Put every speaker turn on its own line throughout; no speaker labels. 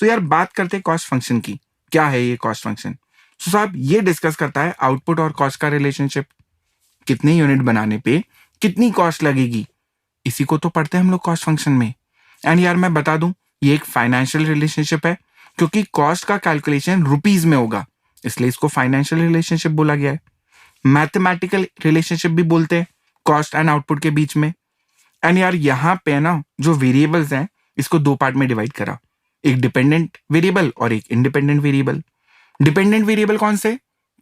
तो यार बात करते हैं कॉस्ट फंक्शन की। क्या है ये कॉस्ट फंक्शन? तो साहब ये डिस्कस करता है आउटपुट और कॉस्ट का रिलेशनशिप। कितने यूनिट बनाने पे कितनी कॉस्ट लगेगी, इसी को तो पढ़ते हैं हम लोग कॉस्ट फंक्शन में। एंड यार मैं बता दूं, ये एक फाइनेंशियल रिलेशनशिप है, क्योंकि कॉस्ट का कैलकुलेशन रुपीज में होगा, इसलिए इसको फाइनेंशियल रिलेशनशिप बोला गया है। मैथमेटिकल रिलेशनशिप भी बोलते हैं कॉस्ट एंड आउटपुट के बीच में। एंड यार यहाँ पे ना जो वेरिएबल्स हैं, इसको दो पार्ट में डिवाइड करा, एक डिपेंडेंट वेरिएबल और एक इंडिपेंडेंट वेरिएबल। डिपेंडेंट वेरिएबल कौन से?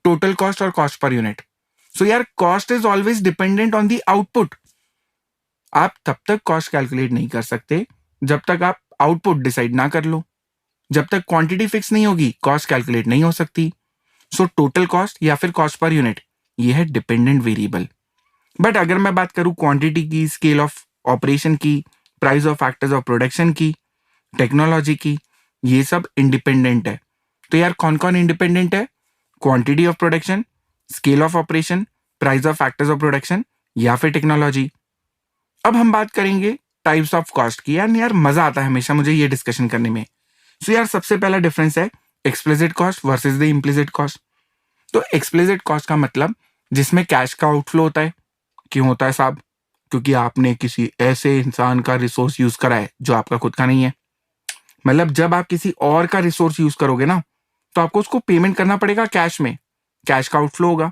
टोटल कॉस्ट और कॉस्ट पर यूनिट। सो यार cost is always dependent on the output. आप तब तक कॉस्ट कैलकुलेट नहीं कर सकते जब तक आप आउटपुट डिसाइड ना कर लो। जब तक क्वांटिटी फिक्स नहीं होगी कॉस्ट कैलकुलेट नहीं हो सकती। सो टोटल कॉस्ट या फिर कॉस्ट पर यूनिट, ये है डिपेंडेंट वेरिएबल। बट अगर मैं बात करूं क्वांटिटी की, स्केल ऑफ ऑपरेशन की, price of factors of production की, टेक्नोलॉजी की, ये सब इंडिपेंडेंट है। तो यार कौन कौन इंडिपेंडेंट है? Quantity of production, scale of operation, price of factors of production या फिर टेक्नोलॉजी। अब हम बात करेंगे टाइप्स ऑफ कॉस्ट की। यार मजा आता है हमेशा मुझे ये डिस्कशन करने में। सो यार सबसे पहला डिफरेंस है explicit cost versus the implicit cost. तो एक्सप्लिसिट कॉस्ट का मतलब जिसमें कैश का आउटफ्लो होता है। क्यों होता है साहब? क्योंकि आपने किसी ऐसे इंसान का रिसोर्स यूज करा है जो आपका खुद का नहीं है। मतलब जब आप किसी और का रिसोर्स यूज करोगे ना, तो आपको उसको पेमेंट करना पड़ेगा कैश में, कैश का आउटफ्लो होगा।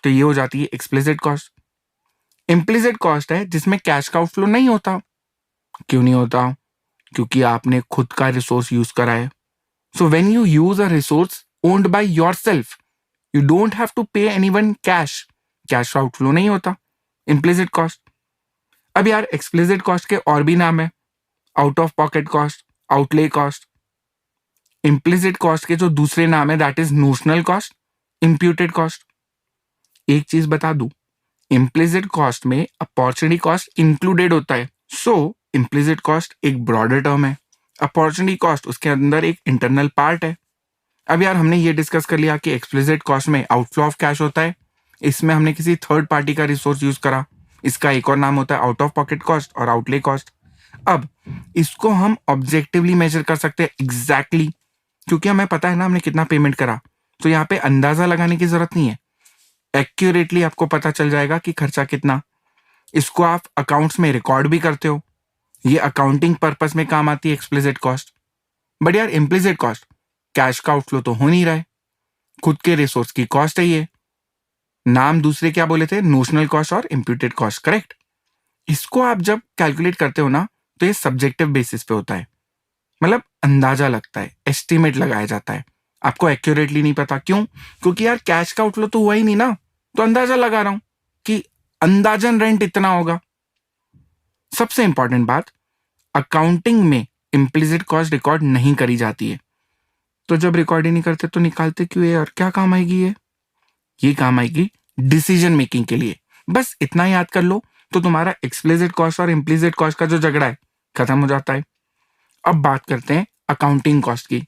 तो ये हो जाती है एक्सप्लिसिट कॉस्ट। इम्प्लिसिट कॉस्ट है जिसमें कैश का आउटफ्लो नहीं होता। क्यों नहीं होता? क्योंकि आपने खुद का रिसोर्स यूज करा है। So when you use a resource owned by yourself, you don't have to pay anyone cash. Cash का आउटफ्लो नहीं होता, इम्प्लिसिट कॉस्ट। अब यार एक्सप्लिसिट कॉस्ट के और भी नाम है, out of pocket cost, outlay cost. Implicit cost के जो दूसरे नाम है that is notional cost, imputed cost. एक चीज बता दूं, इम्प्लिसिट कॉस्ट में अपॉर्चुनिटी कॉस्ट इंक्लूडेड होता है। सो इम्प्लिसिट कॉस्ट एक ब्रॉडर टर्म है, अपॉर्चुनिटी कॉस्ट उसके अंदर एक इंटरनल पार्ट है। अब यार हमने ये डिस्कस कर लिया कि एक्सप्लिसिट कॉस्ट में आउटफ्लो ऑफ कैश होता है, इसमें हमने किसी थर्ड पार्टी का रिसोर्स यूज करा। इसका एक और नाम होता है आउट ऑफ पॉकेट कॉस्ट और आउटले कॉस्ट। अब इसको हम ऑब्जेक्टिवली मेजर कर सकते हैं एग्जैक्टली, क्योंकि हमें पता है ना हमने कितना पेमेंट करा। तो यहाँ पे अंदाजा लगाने की जरूरत नहीं है, एक्यूरेटली आपको पता चल जाएगा कि खर्चा कितना। इसको आप अकाउंट्स में रिकॉर्ड भी करते हो, ये अकाउंटिंग पर्पस में काम आती है एक्सप्लिसिट कॉस्ट। बट यार इम्प्लिसिट कॉस्ट, कैश का आउटफ्लो तो हो नहीं रहा है, खुद के रिसोर्स की कॉस्ट है ये। नाम दूसरे क्या बोले थे? नोशनल कॉस्ट और इम्प्यूटेड कॉस्ट, करेक्ट। इसको आप जब कैलकुलेट करते हो ना, तो ये सब्जेक्टिव बेसिस पे होता है, मतलब अंदाजा लगता है, एस्टिमेट लगाया जाता है, आपको एक्यूरेटली नहीं पता। क्यों? क्योंकि यार कैश का आउटफ्लो तो हुआ ही नहीं ना, तो अंदाजा लगा रहा हूं कि अंदाजन रेंट इतना होगा। सबसे इंपॉर्टेंट बात, अकाउंटिंग में इम्प्लिसिट कॉस्ट रिकॉर्ड नहीं करी जाती है। तो जब रिकॉर्ड ही नहीं करते तो निकालते क्यों है और क्या काम आएगी ये काम आएगी डिसीजन मेकिंग के लिए। बस इतना याद कर लो तो तुम्हारा एक्सप्लिसिट कॉस्ट और इम्प्लिसिट कॉस्ट का जो झगड़ा है खत्म हो जाता है। अब बात करते हैं अकाउंटिंग कॉस्ट की।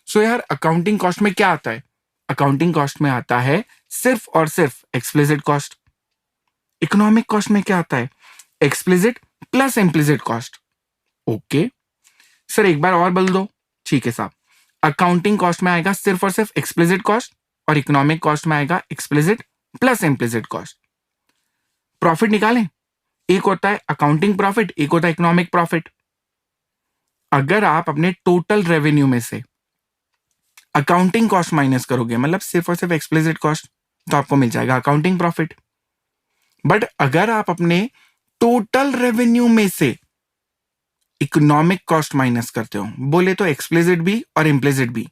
सो यार अकाउंटिंग कॉस्ट में क्या आता है? अकाउंटिंग कॉस्ट में आता है सिर्फ और सिर्फ एक्सप्लिसिट कॉस्ट। इकोनॉमिक कॉस्ट में क्या आता है? Explicit plus implicit cost. Okay sir एक बार और बोल दो। ठीक है साहब, अकाउंटिंग कॉस्ट में आएगा सिर्फ और सिर्फ एक्सप्लिसिट कॉस्ट और इकोनॉमिक कॉस्ट में आएगा explicit plus implicit cost. Profit निकालें, एक होता है अकाउंटिंग प्रॉफिट, एक होता है इकोनॉमिक प्रॉफिट। अगर आप अपने टोटल रेवेन्यू में से अकाउंटिंग कॉस्ट माइनस करोगे, मतलब सिर्फ और सिर्फ एक्सप्लिसिट कॉस्ट, तो आपको मिल जाएगा अकाउंटिंग प्रॉफिट। बट अगर आप अपने टोटल रेवेन्यू में से इकोनॉमिक कॉस्ट माइनस करते हो, बोले तो एक्सप्लिसिट भी और इम्प्लिसिट भी,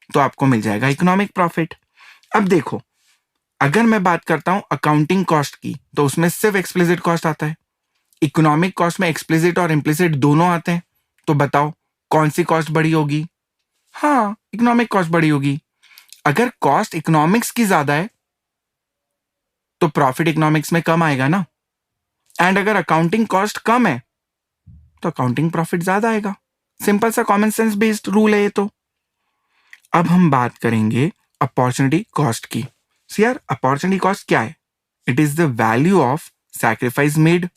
तो आपको मिल जाएगा इकोनॉमिक प्रॉफिट। अब देखो, अगर मैं बात करता हूं अकाउंटिंग कॉस्ट की, तो उसमें सिर्फ एक्सप्लिसिट कॉस्ट आता है। इकोनॉमिक कॉस्ट में एक्सप्लिसिट और इम्प्लिसिट दोनों आते हैं। तो बताओ कौन सी कॉस्ट बड़ी होगी? हाँ, इकोनॉमिक कॉस्ट बड़ी होगी। अगर कॉस्ट इकोनॉमिक्स की ज्यादा है तो प्रॉफिट इकोनॉमिक्स में कम आएगा ना। एंड अगर अकाउंटिंग कॉस्ट कम है तो अकाउंटिंग प्रॉफिट ज्यादा आएगा। सिंपल सा कॉमन सेंस बेस्ड रूल है ये तो। अब हम बात करेंगे अपॉर्चुनिटी कॉस्ट की। सो यार अपॉर्चुनिटी कॉस्ट क्या है? It is the value of sacrifice made,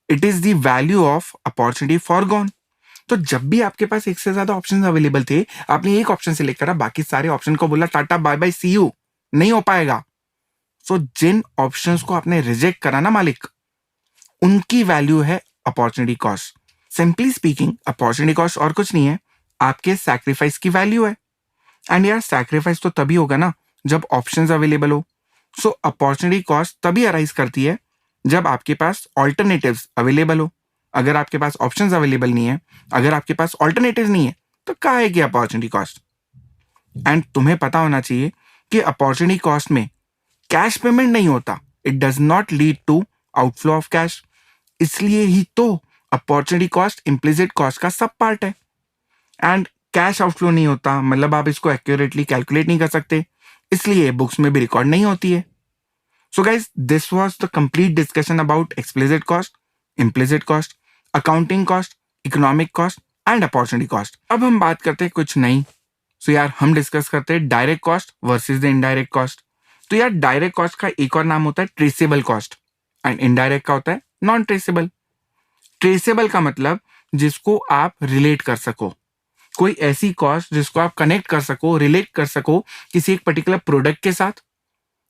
it is the value of opportunity foregone. तो जब भी आपके पास एक से ज्यादा ऑप्शन अवेलेबल थे, आपने एक ऑप्शन सिलेक्ट करा, बाकी सारे ऑप्शन को बोला tata bye bye see you, नहीं हो पाएगा। सो जिन ऑप्शंस को आपने रिजेक्ट करा ना मालिक, उनकी वैल्यू है opportunity cost. Simply speaking opportunity cost और कुछ नहीं है, आपके सैक्रिफाइस की वैल्यू है। एंड यार सैक्रिफाइस तो तभी होगा ना जब ऑप्शंस अवेलेबल हो। सो अपॉर्चुनिटी कॉस्ट तभी अराइज करती है जब आपके पास ऑल्टरनेटिव्स अवेलेबल हो। अगर आपके पास ऑप्शंस अवेलेबल नहीं है, अगर आपके पास ऑल्टरनेटिव्स नहीं है, तो क्या है कि अपॉर्चुनिटी कॉस्ट। एंड तुम्हें पता होना चाहिए कि अपॉर्चुनिटी कॉस्ट में कैश पेमेंट नहीं होता, it does not lead to outflow of cash. इसलिए ही तो अपॉर्चुनिटी कॉस्ट इम्प्लिसिट कॉस्ट का सब पार्ट है। एंड कैश आउटफ्लो नहीं होता मतलब आप इसको एक्यूरेटली कैलकुलेट नहीं कर सकते, इसलिए बुक्स में भी रिकॉर्ड नहीं होती है। So guys, this was the complete discussion about explicit cost, implicit cost, accounting cost, economic cost and opportunity cost. अब हम बात करते हैं कुछ नई। सो यार हम डिस्कस करते हैं direct cost versus the indirect cost. तो यार डायरेक्ट कॉस्ट का एक और नाम होता है ट्रेसेबल कॉस्ट एंड इनडायरेक्ट का होता है नॉन ट्रेसेबल। ट्रेसेबल का मतलब जिसको आप रिलेट कर सको, कोई ऐसी कॉस्ट जिसको आप कनेक्ट कर सको, रिलेट कर सको किसी एक पर्टिकुलर प्रोडक्ट के साथ,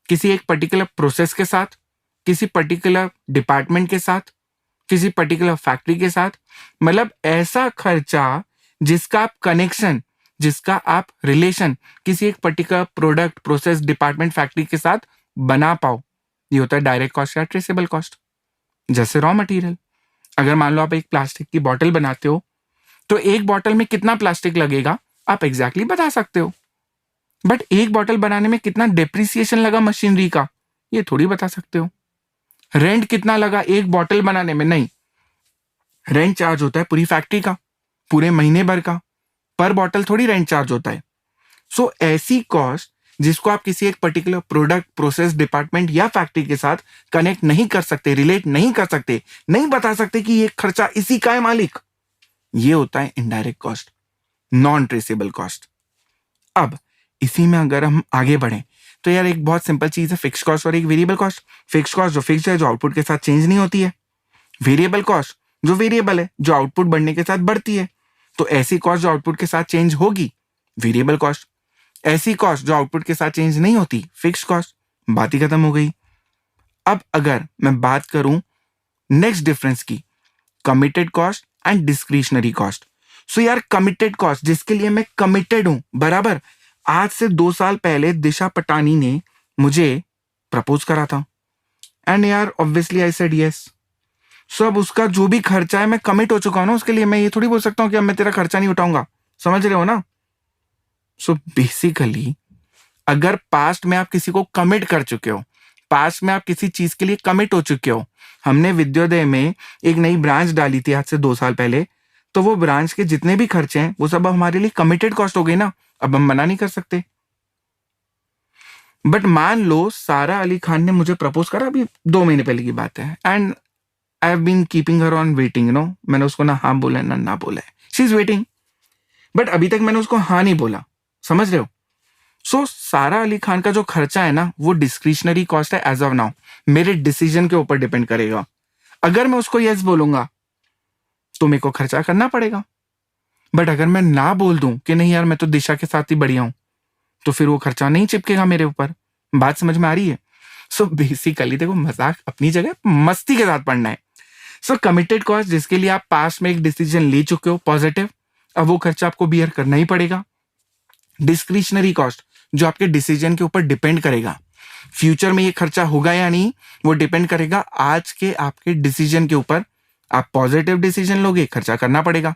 किसी एक पर्टिकुलर प्रोसेस के साथ, किसी पर्टिकुलर डिपार्टमेंट के साथ, किसी पर्टिकुलर फैक्ट्री के साथ। मतलब ऐसा खर्चा जिसका आप कनेक्शन, जिसका आप रिलेशन किसी एक particular product, process, department, factory के साथ बना पाओ, ये होता है डायरेक्ट कॉस्ट या ट्रेसेबल कॉस्ट। जैसे रॉ मटेरियल, अगर मान लो आप एक प्लास्टिक की बॉटल बनाते हो, तो एक बॉटल में कितना प्लास्टिक लगेगा आप एग्जैक्टली बता सकते हो, बट एक बॉटल बनाने में कितना डेप्रिसिएशन लगा मशीनरी का, ये थोड़ी बता सकते हो। रेंट कितना लगा एक बॉटल बनाने में, नहीं, रेंट चार्ज होता है पूरी फैक्ट्री का, पूरे महीने भर का, पर बॉटल थोड़ी रेंट चार्ज होता है। सो ऐसी कॉस्ट जिसको आप किसी एक पर्टिकुलर प्रोडक्ट, प्रोसेस, डिपार्टमेंट या फैक्ट्री के साथ कनेक्ट नहीं कर सकते, रिलेट नहीं कर सकते, नहीं बता सकते कि ये खर्चा इसी का है मालिक, ये होता है indirect cost, non traceable cost. अब इसी में अगर हम आगे बढ़े तो यार एक बहुत सिंपल चीज है फिक्स कॉस्ट और एक वेरिएबल कॉस्ट। फिक्स कॉस्ट जो फिक्स है, जो आउटपुट के साथ चेंज नहीं होती है। वेरिएबल कॉस्ट जो वेरिएबल है, जो आउटपुट बढ़ने के साथ बढ़ती है। तो ऐसी कॉस्ट जो आउटपुट के साथ चेंज होगी, वेरिएबल कॉस्ट। ऐसी कॉस्ट जो आउटपुट के साथ चेंज नहीं होती, फिक्स कॉस्ट। बात ही खत्म हो गई। अब अगर मैं बात करूं नेक्स्ट डिफरेंस की, committed cost and discretionary cost. So यार कमिटेड कॉस्ट जिसके लिए मैं कमिटेड हूं, बराबर आज से 2 साल पहले दिशा पटानी ने मुझे प्रपोज करा था एंड यार ऑब्वियसली आई सेड यस। सो अब उसका जो भी खर्चा है मैं कमिट हो चुका हूं ना उसके लिए, मैं ये थोड़ी बोल सकता हूं कि अब मैं तेरा खर्चा नहीं उठाऊंगा, समझ रहे हो ना। सो बेसिकली अगर पास्ट में आप किसी को कमिट कर चुके हो, पास्ट में आप किसी चीज के लिए कमिट हो चुके हो, हमने विद्योदय में एक नई ब्रांच डाली थी आज से 2 साल पहले, तो वो ब्रांच के जितने भी खर्चे हैं वो सब हमारे लिए कमिटेड कॉस्ट हो गई ना, अब हम मना नहीं कर सकते। बट मान लो सारा अली खान ने मुझे प्रपोज करा, अभी 2 महीने पहले की बात है, and I have been keeping her on waiting, you know, मैंने उसको ना हाँ बोला है ना बोला है, शी इज वेटिंग, बट अभी तक मैंने उसको हाँ नहीं बोला, समझ रहे हो। सो सारा अली खान का जो खर्चा है ना वो डिस्क्रिशनरी कॉस्ट है एज ऑफ नाउ, मेरे डिसीजन के ऊपर डिपेंड करेगा। अगर मैं उसको यस बोलूंगा तो मेरे को खर्चा करना पड़ेगा, बट अगर मैं ना बोल दूं कि नहीं यार मैं तो दिशा के साथ ही बढ़िया हूं, तो फिर वो खर्चा नहीं चिपकेगा मेरे ऊपर। बात समझ में आ रही है। सो बेसिकली देखो, मजाक अपनी जगह, मस्ती के साथ पढ़ना है। सो कमिटेड कॉस्ट जिसके लिए आप पास्ट में एक डिसीजन ले चुके हो पॉजिटिव, अब वो खर्चा आपको बियर करना ही पड़ेगा। डिस्क्रिशनरी कॉस्ट जो आपके डिसीजन के ऊपर डिपेंड करेगा, फ्यूचर में ये खर्चा होगा या नहीं वो डिपेंड करेगा आज के आपके डिसीजन के ऊपर। आप पॉजिटिव डिसीजन लोगे खर्चा करना पड़ेगा,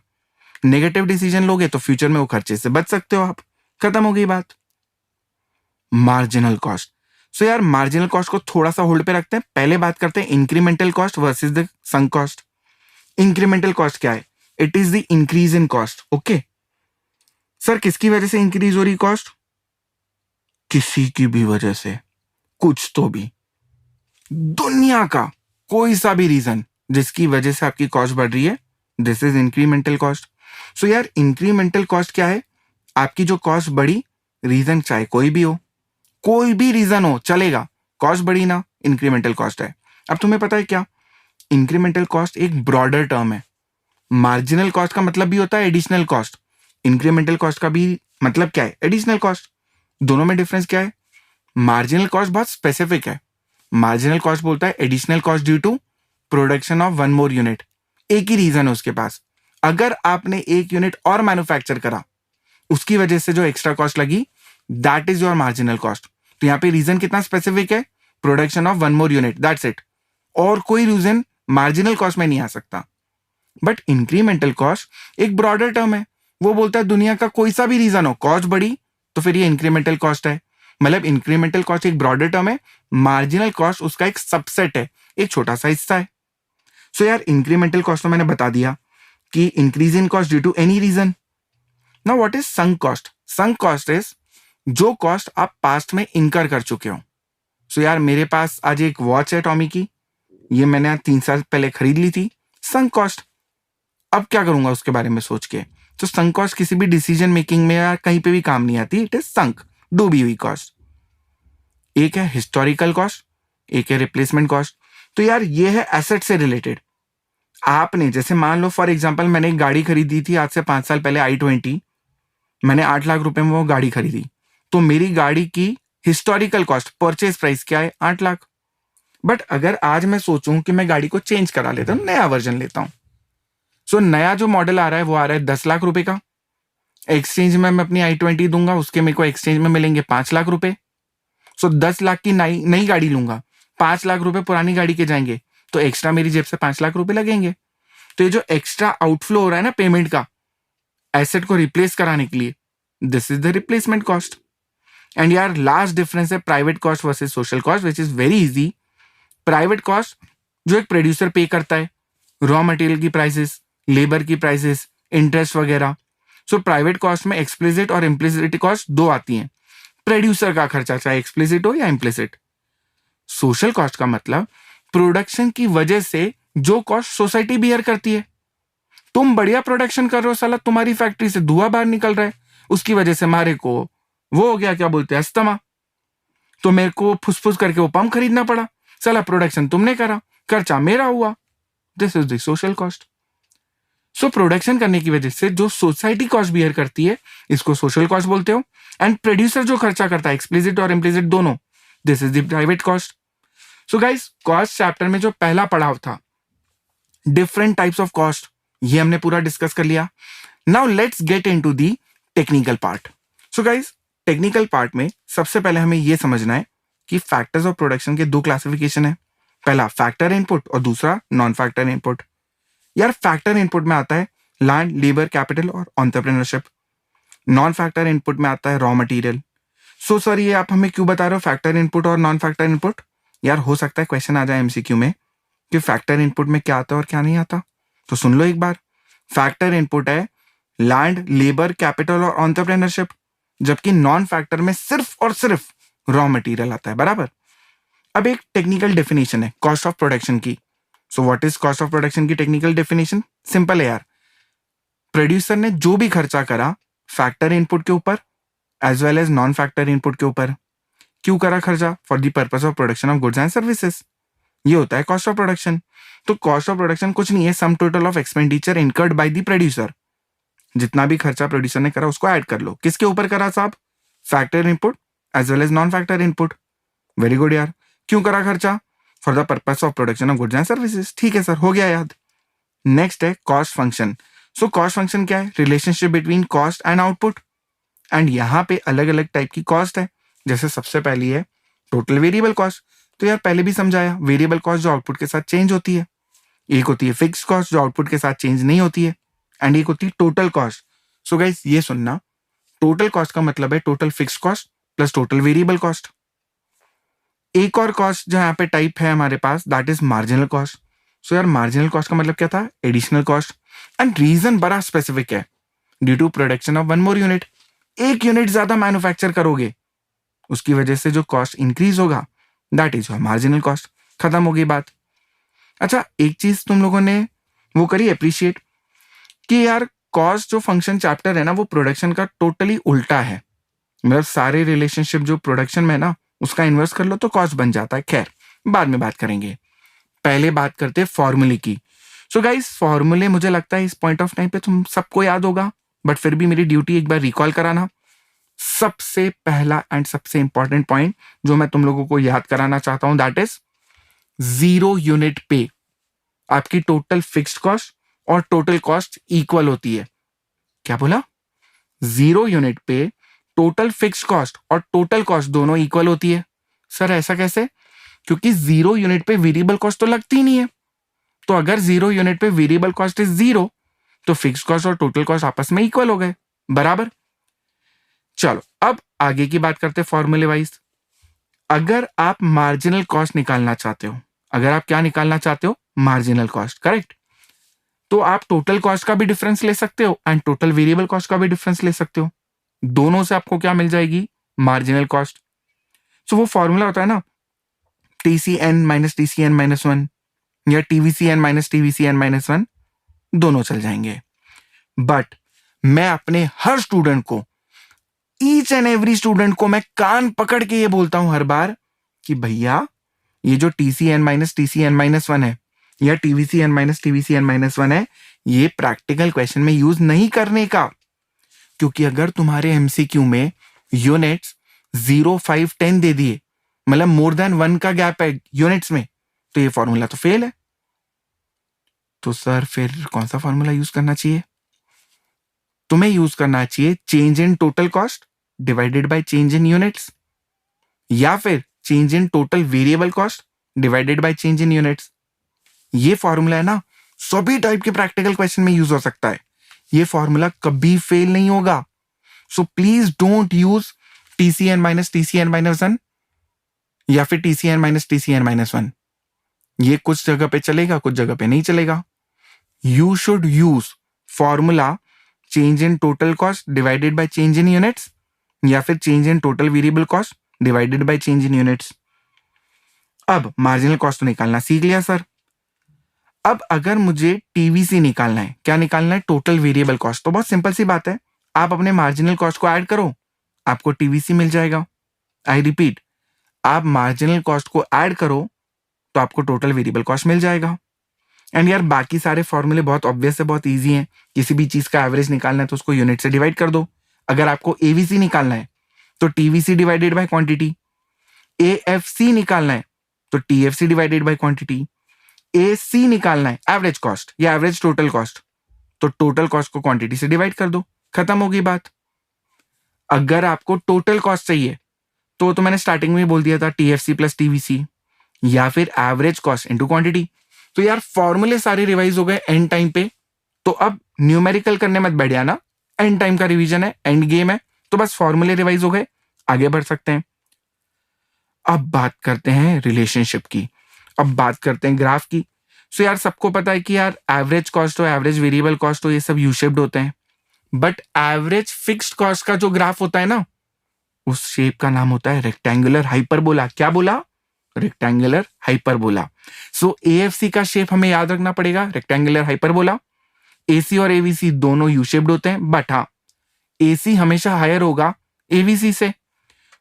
नेगेटिव डिसीजन लोगे तो फ्यूचर में वो खर्चे से बच सकते हो आप, खत्म हो गई बात। Marginal cost. सो यार मार्जिनल कॉस्ट को थोड़ा सा होल्ड पे रखते हैं, पहले बात करते हैं incremental cost versus the sunk cost. Incremental cost क्या है? It is the increase in cost. Okay sir, किसकी वजह से इंक्रीज हो रही कॉस्ट? किसी की भी वजह से, कुछ तो भी, दुनिया का कोई सा भी रीजन जिसकी वजह से आपकी कॉस्ट बढ़ रही है, this is incremental cost. So यार इंक्रीमेंटल कॉस्ट क्या है? आपकी जो कॉस्ट बढ़ी, रीजन चाहे कोई भी हो, कोई भी रीजन हो चलेगा, कॉस्ट बढ़ी ना, इंक्रीमेंटल कॉस्ट है। अब तुम्हें पता है क्या, इंक्रीमेंटल कॉस्ट एक ब्रॉडर टर्म है, मार्जिनल कॉस्ट का मतलब भी होता है एडिशनल कॉस्ट, इंक्रीमेंटल कॉस्ट का भी मतलब क्या है, एडिशनल कॉस्ट। दोनों में डिफरेंस क्या है? मार्जिनल कॉस्ट बहुत स्पेसिफिक है। मार्जिनल कॉस्ट बोलता है additional cost due to production of one more unit. एक ही रीजन है उसके पास, अगर आपने एक यूनिट और मैन्युफैक्चर करा उसकी वजह से जो एक्स्ट्रा कॉस्ट लगी, that is your marginal cost. तो यहाँ पे रीजन कितना स्पेसिफिक है, production of one more unit, that's it. और कोई रीजन मार्जिनल कॉस्ट में नहीं आ सकता। बट इंक्रीमेंटल कॉस्ट एक ब्रॉडर टर्म है, वो बोलता है दुनिया का कोई सा भी रीजन हो, कॉस्ट बढ़ी तो फिर ये इंक्रीमेंटल कॉस्ट है। मतलब इंक्रीमेंटल कॉस्ट एक ब्रॉडर टर्म है, मार्जिनल कॉस्ट उसका एक सबसेट है, एक छोटा सा हिस्सा है। सो यार इंक्रीमेंटल कॉस्ट तो मैंने बता दिया कि increase in cost due to any reason. Now what is sunk cost? Sunk cost is जो कॉस्ट आप पास्ट में इनकर कर चुके हो। सो यार मेरे पास आज एक वॉच है टॉमी की, ये मैंने 3 साल पहले खरीद ली थी, संक कॉस्ट। अब क्या करूंगा उसके बारे में सोच के? तो संक कॉस्ट किसी भी डिसीजन मेकिंग में या कहीं पे भी काम नहीं आती, इट इज संक, डूबी हुई कॉस्ट। एक है हिस्टोरिकल कॉस्ट, एक है रिप्लेसमेंट कॉस्ट। तो यार ये है एसेट से रिलेटेड। आपने जैसे मान लो फॉर एग्जांपल मैंने एक गाड़ी खरीदी थी आज से 5 साल पहले, i20, मैंने 8 लाख रुपए में वो गाड़ी खरीदी, तो मेरी गाड़ी की हिस्टोरिकल कॉस्ट, परचेज प्राइस क्या है, 8 लाख। बट अगर आज मैं सोचूं कि मैं गाड़ी को चेंज करा लेता हूं, नया वर्जन लेता हूं, सो नया जो मॉडल आ रहा है वो आ रहा है 10 लाख रुपए का, एक्सचेंज में मैं अपनी i20 दूंगा, उसके मेरे को एक्सचेंज में मिलेंगे 5 लाख रुपए। सो 10 लाख की नई गाड़ी लूंगा, 5 लाख रुपए पुरानी गाड़ी के जाएंगे, तो एक्स्ट्रा मेरी जेब से 5 लाख रुपए लगेंगे। तो ये जो एक्स्ट्रा आउटफ्लो हो रहा है ना पेमेंट का, एसेट को रिप्लेस कराने के लिए, this is the replacement cost. And यार लास्ट डिफरेंस है private cost versus social cost, which is very easy. Private cost जो एक प्रोड्यूसर पे करता है, रॉ मटेरियल की प्राइसेस, लेबर की प्राइसेस, इंटरेस्ट वगैरह। सो प्राइवेट कॉस्ट में एक्सप्लिसिट और इम्प्लिसिट कॉस्ट दो आती हैं। प्रोड्यूसर का खर्चा चाहे एक्सप्लिसिट हो या इम्प्लिसिट। सोशल कॉस्ट का मतलब प्रोडक्शन की वजह से जो कॉस्ट सोसाइटी बियर करती है। तुम बढ़िया प्रोडक्शन कर रहे हो, साला तुम्हारी फैक्ट्री से धुआं बाहर निकल रहा है, उसकी वजह से हमारे को वो हो गया, क्या बोलते हैं, अस्थमा, तो मेरे को फुसफुस करके वो पंप खरीदना पड़ा। साला प्रोडक्शन तुमने करा, खर्चा मेरा हुआ, this is the social cost. So production करने की वजह से जो सोसाइटी कॉस्ट बियर करती है, इसको सोशल कॉस्ट बोलते हो। एंड प्रोड्यूसर जो खर्चा करता है, एक्सप्लिसिट और इम्प्लिसिट दोनों, this is the private cost. So guys cost chapter में जो पहला पड़ाव था, डिफरेंट टाइप्स ऑफ कॉस्ट, ये हमने पूरा डिस्कस कर लिया। Now let's get into the technical part. So guys technical part में सबसे पहले हमें यह समझना है कि फैक्टर्स ऑफ प्रोडक्शन के दो क्लासिफिकेशन है, पहला फैक्टर इनपुट और दूसरा नॉन फैक्टर इनपुट। यार फैक्टर इनपुट में आता है लैंड, लेबर, कैपिटल और एंटरप्रेन्योरशिप। नॉन फैक्टर इनपुट में आता है रॉ मटेरियल। सो सर ये आप हमें क्यों बता रहे हो फैक्टर इनपुट और नॉन फैक्टर इनपुट? यार हो सकता है क्वेश्चन आ जाए एमसीक्यू में कि फैक्टर इनपुट में क्या आता है और क्या नहीं आता, तो सुन लो एक बार। फैक्टर इनपुट है लैंड, लेबर, कैपिटल और एंटरप्रेन्योरशिप, जबकि नॉन फैक्टर में सिर्फ और सिर्फ रॉ मटेरियल आता है, बराबर। अब एक टेक्निकल डेफिनेशन है कॉस्ट ऑफ प्रोडक्शन की। So what is cost of production की टेक्निकल डेफिनेशन? सिंपल है यार, प्रोड्यूसर ने जो भी खर्चा करा फैक्टर इनपुट के ऊपर as well as non factor input के ऊपर, क्यों करा खर्चा? For the purpose of production of goods and services, ये होता है कॉस्ट ऑफ प्रोडक्शन। तो कॉस्ट ऑफ प्रोडक्शन कुछ नहीं है, sum total of expenditure incurred by the producer. जितना भी खर्चा प्रोड्यूसर ने करा उसको ऐड कर लो। किसके ऊपर करा साहब? Factor input as well as non factor input. Very good यार, क्यों करा खर्चा? For the purpose of production of goods and services. ठीक है सर, हो गया याद। नेक्स्ट है cost function. So cost function क्या है? Relationship between cost and output. And यहाँ पे अलग अलग टाइप की कॉस्ट है। जैसे सबसे पहली है टोटल वेरिएबल कॉस्ट। तो यार पहले भी समझाया, वेरिएबल कॉस्ट जो आउटपुट के साथ चेंज होती है, एक होती है फिक्स कॉस्ट जो आउटपुट के साथ चेंज नहीं होती है, एंड एक होती है टोटल कॉस्ट। सो गाइस ये सुनना, टोटल कॉस्ट का मतलब है total fixed cost plus total variable cost. एक और कॉस्ट जो यहाँ पे टाइप है हमारे पास, that is marginal cost. So यार मार्जिनल कॉस्ट का मतलब क्या था? Additional cost. एंड रीजन बड़ा स्पेसिफिक है, due to production of one more unit. एक यूनिट ज्यादा मैन्युफैक्चर करोगे, उसकी वजह से जो कॉस्ट इंक्रीज होगा, दैट इज मार्जिनल कॉस्ट। खत्म हो गई बात। अच्छा एक चीज तुम लोगों ने वो करी अप्रिशिएट कि यार कॉस्ट जो फंक्शन चैप्टर है ना, वो प्रोडक्शन का टोटली उल्टा है। मतलब सारे रिलेशनशिप जो प्रोडक्शन में ना, उसका इन्वर्स कर लो तो कॉस्ट बन जाता है। खैर बाद में बात करेंगे, पहले बात करते हैं फॉर्मूले की। सो गाइस फॉर्मूले मुझे लगता है इस पॉइंट ऑफ टाइम पे तुम सबको याद होगा, बट फिर भी मेरी ड्यूटी एक बार रिकॉल कराना। सबसे पहला एंड सबसे इंपॉर्टेंट पॉइंट जो मैं तुम लोगों को याद कराना चाहता हूं दैट इज 0 यूनिट पे आपकी टोटल फिक्स्ड कॉस्ट और टोटल कॉस्ट इक्वल होती है। क्या बोला? 0 यूनिट पे टोटल फिक्स्ड कॉस्ट और टोटल कॉस्ट दोनों इक्वल होती है। सर ऐसा कैसे? क्योंकि 0 यूनिट पे वेरिएबल कॉस्ट तो लगती ही नहीं है। तो अगर 0 यूनिट पे वेरिएबल कॉस्ट इज 0 तो फिक्स्ड कॉस्ट और टोटल कॉस्ट आपस में इक्वल हो गए, बराबर। चलो अब आगे की बात करते हैं फॉर्मूले वाइज। अगर आप मार्जिनल कॉस्ट निकालना चाहते हो, अगर आप क्या निकालना चाहते हो? Marginal cost, correct. तो आप टोटल कॉस्ट का भी डिफरेंस ले सकते हो एंड टोटल वेरिएबल कॉस्ट का भी डिफरेंस ले सकते हो। दोनों से आपको क्या मिल जाएगी? Marginal cost. सो वो फॉर्मूला होता है ना, TCN माइनस TCN माइनस 1 या TVCN माइनस TVCN माइनस 1, दोनों चल जाएंगे। बट मैं अपने हर स्टूडेंट को, ईच एंड एवरी स्टूडेंट को मैं कान पकड़ के ये बोलता हूं हर बार कि भैया ये जो TCN माइनस TCN माइनस 1 है या TVCN माइनस TVCN माइनस 1 है, ये प्रैक्टिकल क्वेश्चन में यूज नहीं करने का। क्योंकि अगर तुम्हारे MCQ में यूनिट्स 0, 5, 10 दे दिए, मतलब मोर देन 1 का गैप है यूनिट्स में, तो ये फॉर्मूला तो फेल है। तो सर फिर कौन सा फॉर्मूला यूज करना चाहिए? तुम्हें यूज करना चाहिए change in total cost divided by change in units, या फिर change in total variable cost divided by change in units. ये फॉर्मूला है ना, सभी टाइप के प्रैक्टिकल क्वेश्चन में यूज हो सकता है। ये फॉर्मूला कभी फेल नहीं होगा। So please don't use TCN minus TCN minus 1 या फिर TCN माइनस TCN माइनस 1। ये कुछ जगह पे चलेगा, कुछ जगह पे नहीं चलेगा। You should use formula change in total cost divided by change in units या फिर change in total variable cost divided by change in units. अब मार्जिनल कॉस्ट तो निकालना सीख लिया सर। अब अगर मुझे TVC निकालना है, क्या निकालना है? Total variable cost. तो बहुत सिंपल सी बात है, आप अपने मार्जिनल कॉस्ट को ऐड करो, आपको TVC मिल जाएगा। आई रिपीट, आप मार्जिनल कॉस्ट को ऐड करो तो आपको टोटल वेरिएबल कॉस्ट मिल जाएगा। एंड यार बाकी सारे फॉर्मूले बहुत ऑब्वियस है, बहुत इजी हैं। किसी भी चीज का एवरेज निकालना है तो उसको यूनिट से डिवाइड कर दो। अगर आपको AVC निकालना है तो TVC divided by quantity, AFC निकालना है तो TFC divided by quantity, AC निकालना है एवरेज कॉस्ट या एवरेज टोटल कॉस्ट, तो टोटल कॉस्ट को क्वांटिटी से डिवाइड कर दो, खत्म होगी बात। अगर आपको टोटल कॉस्ट चाहिए तो मैंने स्टार्टिंग में बोल दिया था TFC प्लस TVC या फिर एवरेज कॉस्ट इनटू क्वांटिटी। तो यार फॉर्मूले सारे रिवाइज हो गए एंड टाइम पे, तो अब न्यूमेरिकल करने मत बैठ जाना, एंड टाइम का रिवीजन है, एंड गेम है, तो बस फॉर्मूले रिवाइज हो गए, आगे बढ़ सकते हैं। अब बात करते हैं रिलेशनशिप की, अब बात करते हैं ग्राफ की। सो यार सबको पता है कि यार एवरेज कॉस्ट हो, एवरेज वेरिएबल कॉस्ट हो, ये सब यू शेप्ड होते हैं। बट एवरेज फिक्स्ड कॉस्ट का जो ग्राफ होता है ना, उस शेप का नाम होता है रेक्टेंगुलर हाइपरबोला। क्या बोला? Rectangular hyperbola. सो AFC का शेप हमें याद रखना पड़ेगा, रेक्टेंगुलर हाइपरबोला। AC और AVC दोनों यू शेप्ड होते हैं, बट हाँ AC हमेशा हायर होगा AVC से।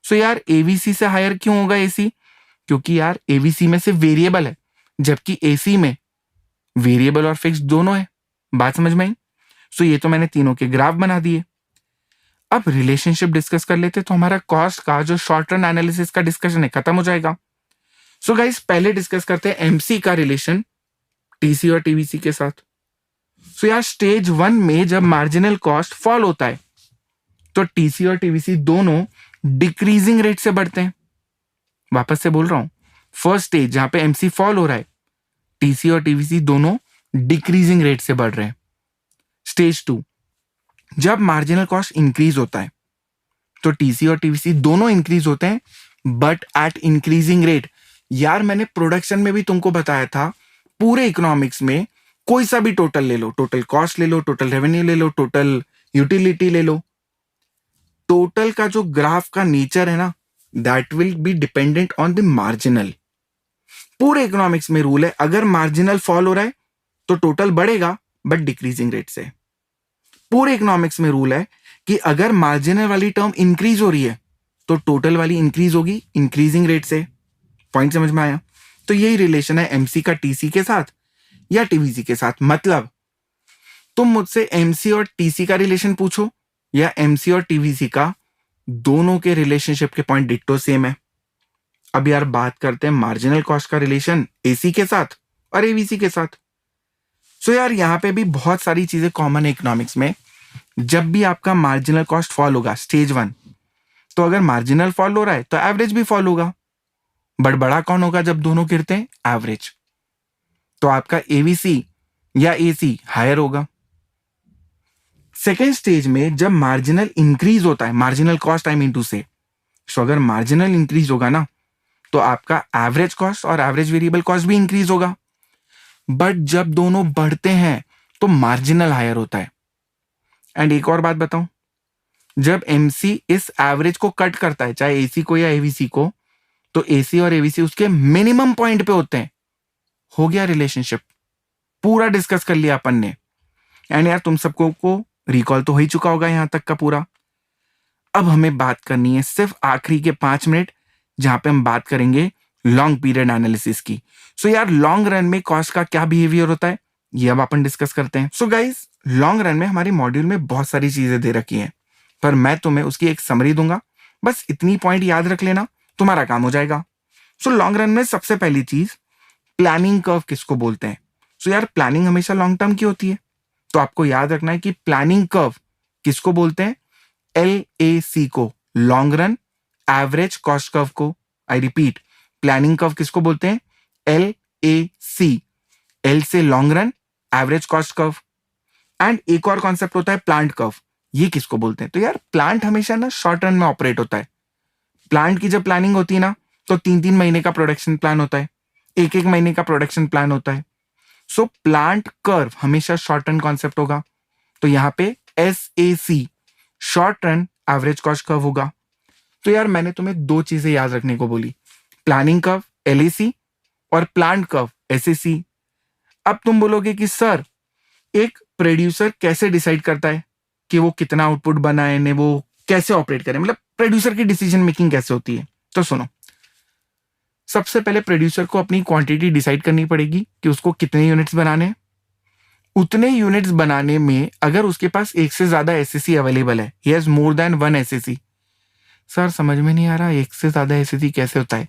सो यार AVC से हायर क्यों होगा AC? क्योंकि यार AVC में से वेरिएबल है, जबकि AC में वेरिएबल और फिक्स दोनों है। बात समझ में आई? सो ये तो मैंने तीनों के ग्राफ बना दिए। अब रिलेशनशिप डिस्कस कर लेते, तो हमारा कॉस्ट का जो शॉर्ट रन एनालिसिस का डिस्कशन है खत्म हो जाएगा। सो गाइस पहले डिस्कस करते हैं MC का रिलेशन TC और TVC के साथ। सो यार स्टेज 1 में जब मार्जिनल कॉस्ट फॉल होता है तो TC और TVC दोनों डिक्रीजिंग रेट से बढ़ते हैं। वापस से बोल रहा हूं, फर्स्ट स्टेज जहां पे MC फॉल हो रहा है, TC और TVC दोनों डिक्रीजिंग रेट से बढ़ रहे हैं। स्टेज 2 जब मार्जिनल कॉस्ट इंक्रीज होता है तो TC और TVC दोनों इंक्रीज होते हैं, बट एट इंक्रीजिंग रेट। यार मैंने प्रोडक्शन में भी तुमको बताया था, पूरे इकोनॉमिक्स में कोई सा भी टोटल ले लो, टोटल कॉस्ट ले लो, टोटल रेवेन्यू ले लो, टोटल यूटिलिटी ले लो, टोटल का जो ग्राफ का नेचर है ना, that will be dependent on the marginal. पूरे इकोनॉमिक्स में रूल है, अगर मार्जिनल फॉल हो रहा है तो टोटल बढ़ेगा बट डिक्रीजिंग रेट से। पूरे इकोनॉमिक्स में रूल है कि अगर मार्जिनल वाली टर्म इंक्रीज हो रही है तो टोटल वाली इंक्रीज होगी इंक्रीजिंग रेट से। पॉइंट समझ में आया? तो यही रिलेशन है MC का TC के साथ, या टीवीसी के साथ। मतलब तुम मुझसे एमसी और टीसी का रिलेशन पूछो या एमसी और टीवीसी का, दोनों के रिलेशनशिप के पॉइंट डिट्टो सेम है। अब यार बात करते हैं मार्जिनल कॉस्ट का रिलेशन एसी के साथ और एवीसी के साथ। सो यार यहां पे भी बहुत सारी चीजें कॉमन है इकोनॉमिक्स में। जब भी आपका मार्जिनल कॉस्ट फॉल होगा स्टेज 1, तो अगर मार्जिनल फॉल हो रहा है तो एवरेज भी फॉल होगा। बट बड़ा कौन होगा जब दोनों गिरते हैं? एवरेज। तो आपका एवीसी या एसी हायर होगा। सेकेंड स्टेज में जब मार्जिनल इंक्रीज होता है, marginal cost I mean to say, so अगर मार्जिनल इंक्रीज होगा ना तो आपका एवरेज कॉस्ट और एवरेज वेरिएबल कॉस्ट भी इंक्रीज होगा। बट जब दोनों बढ़ते हैं तो मार्जिनल हायर होता है। एंड एक और बात बताऊं, जब एमसी इस एवरेज को कट करता है, चाहे एसी को या एवीसी को, तो एसी और एवीसी उसके मिनिमम पॉइंट पे होते हैं। हो गया रिलेशनशिप, पूरा डिस्कस कर लिया अपन ने। एंड यार तुम सबको को रिकॉल तो हो ही चुका होगा यहां तक का पूरा। अब हमें बात करनी है सिर्फ आखिरी के 5 मिनट, जहां पे हम बात करेंगे लॉन्ग पीरियड एनालिसिस की। सो यार लॉन्ग रन में कॉस्ट का क्या बिहेवियर होता है ये अब अपन डिस्कस करते हैं। सो गाइस, लॉन्ग रन में हमारे मॉड्यूल में बहुत सारी चीजें दे रखी हैं, पर मैं तुम्हें उसकी एक समरी दूंगा। बस इतनी पॉइंट याद रख लेना, तुम्हारा काम हो जाएगा। सो लॉन्ग रन में सबसे पहली चीज, प्लानिंग कर्व किसको बोलते हैं? सो यार प्लानिंग हमेशा लॉन्ग टर्म की होती है, तो आपको याद रखना है कि प्लानिंग कर्व किसको बोलते हैं? LAC को, long run average cost curve को। आई रिपीट, प्लानिंग कर्व किसको बोलते हैं? LAC, L से long run, average cost curve. And एक और कॉन्सेप्ट होता है प्लांट कर्व, ये किसको बोलते हैं? तो यार प्लांट हमेशा ना शॉर्ट रन में ऑपरेट होता है। प्लांट की जब प्लानिंग होती है ना तो 3-3 महीने का प्रोडक्शन प्लान होता है, 1-1 महीने का प्रोडक्शन प्लान होता है। सो प्लांट कर्व हमेशा शॉर्ट रन कॉन्सेप्ट होगा। तो यहां पे SAC, short run average cost curve होगा। तो यार मैंने तुम्हें 2 चीजें याद रखने को बोली, प्लानिंग कर्व LAC और प्लांट कर्व SAC। अब तुम बोलोगे कि सर एक प्रोड्यूसर कैसे डिसाइड करता है कि वो कितना आउटपुट बनाए ने, वो कैसे ऑपरेट करे, मतलब प्रोड्यूसर की डिसीजन मेकिंग कैसे होती है? तो सुनो, सबसे पहले प्रोड्यूसर को अपनी क्वांटिटी डिसाइड करनी पड़ेगी कि उसको कितने यूनिट्स बनाने हैं। उतने यूनिट्स बनाने में अगर उसके पास एक से ज्यादा एसएससी अवेलेबल है, he has more than 1 SSC. Sir समझ में नहीं आ रहा, एक से ज्यादा एसएससी कैसे होता है?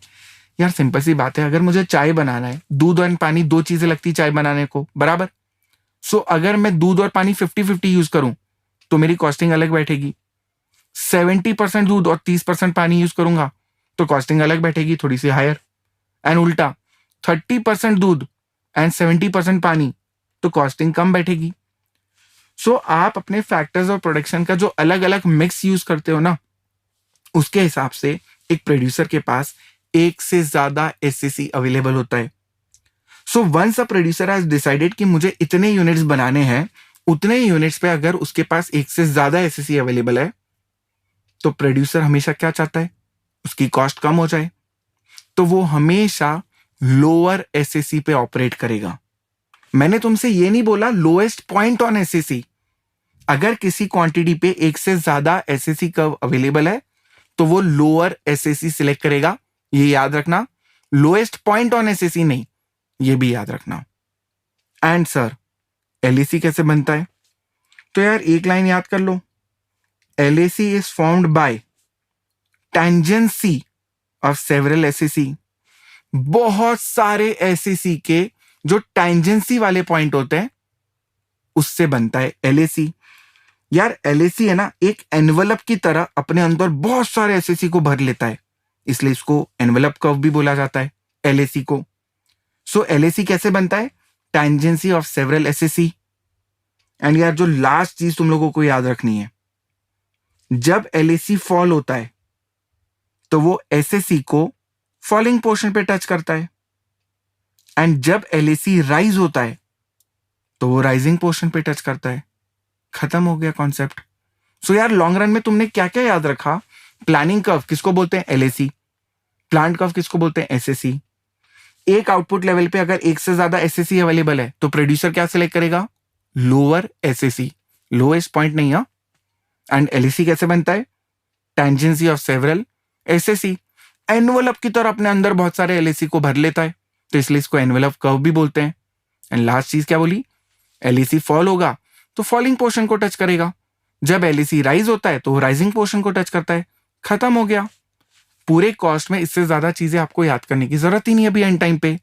यार सिंपल सी बात है, अगर मुझे चाय बनाना है, दूध और पानी 2 चीजें लगती है चाय बनाने को, बराबर। सो अगर मैं दूध और पानी 50-50 यूज करूं तो मेरी कॉस्टिंग अलग बैठेगी। 70% दूध और 30% पानी यूज करूंगा तो कॉस्टिंग अलग बैठेगी, थोड़ी सी हायर। एंड उल्टा 30% दूध एंड 70% पानी तो कॉस्टिंग कम बैठेगी। सो आप अपने फैक्टर्स और प्रोडक्शन का जो अलग अलग मिक्स यूज करते हो ना, उसके हिसाब से एक प्रोड्यूसर के पास एक से ज्यादा एसएससी अवेलेबल होता है। So once a producer has decided कि मुझे इतने यूनिट्स बनाने हैं, उतने यूनिट्स पे अगर उसके पास एक से ज्यादा एसएससी अवेलेबल है, तो प्रोड्यूसर हमेशा क्या चाहता है? उसकी कॉस्ट कम हो जाए, तो वो हमेशा लोअर एसएससी पे ऑपरेट करेगा। मैंने तुमसे ये नहीं बोला लोएस्ट पॉइंट ऑन एसएससी। अगर किसी क्वांटिटी पे एक से ज्यादा एसएससी कर्व अवेलेबल है तो वो लोअर एसएससी सिलेक्ट करेगा, ये याद रखना। लोएस्ट पॉइंट ऑन एसएससी नहीं, ये भी याद रखना। एंड सर एलएसी कैसे बनता है? तो यार एक लाइन याद कर लो, LAC is formed by tangency of several SAC। बहुत सारे SAC के जो टेंजेंसी वाले पॉइंट होते हैं उससे बनता है LAC। यार LAC है ना, एक एनवलप की तरह अपने अंदर बहुत सारे SAC को भर लेता है, इसलिए इसको एनवलप कर्व भी बोला जाता है LAC को। सो LAC कैसे बनता है? Tangency of several SAC। And यार जो लास्ट चीज तुम लोगों को याद रखनी है, जब LAC फॉल होता है तो वो SAC को फॉलिंग पोर्शन पे टच करता है, एंड जब LAC राइज होता है तो वो राइजिंग पोर्शन पे टच करता है। खत्म हो गया कॉन्सेप्ट। सो यार लॉन्ग रन में तुमने क्या क्या याद रखा? प्लानिंग कर्व किसको बोलते हैं? LAC। प्लांट कर्व किसको बोलते हैं? SAC। एक आउटपुट लेवल पे अगर एक से ज्यादा SAC अवेलेबल है तो प्रोड्यूसर क्या सिलेक्ट करेगा? लोअर SAC, लोएस्ट पॉइंट नहीं। है एंड LAC कैसे बनता है? Tangency of several SAC। Envelope की तरह अपने अंदर बहुत सारे LAC को भर लेता है, तो इसलिए इसको एनवलप कर्व भी बोलते हैं। एंड लास्ट चीज क्या बोली, एलईसी फॉल होगा तो फॉलिंग पोर्शन को टच करेगा, जब एलईसी राइज होता है तो राइजिंग पोर्शन को टच करता है। खत्म हो गया। पूरे कॉस्ट में इससे ज्यादा चीजें आपको याद करने की जरूरत ही नहीं अभी एंड टाइम पे।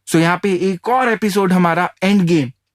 सो यहाँ पे एक और एपिसोड हमारा एंड गेम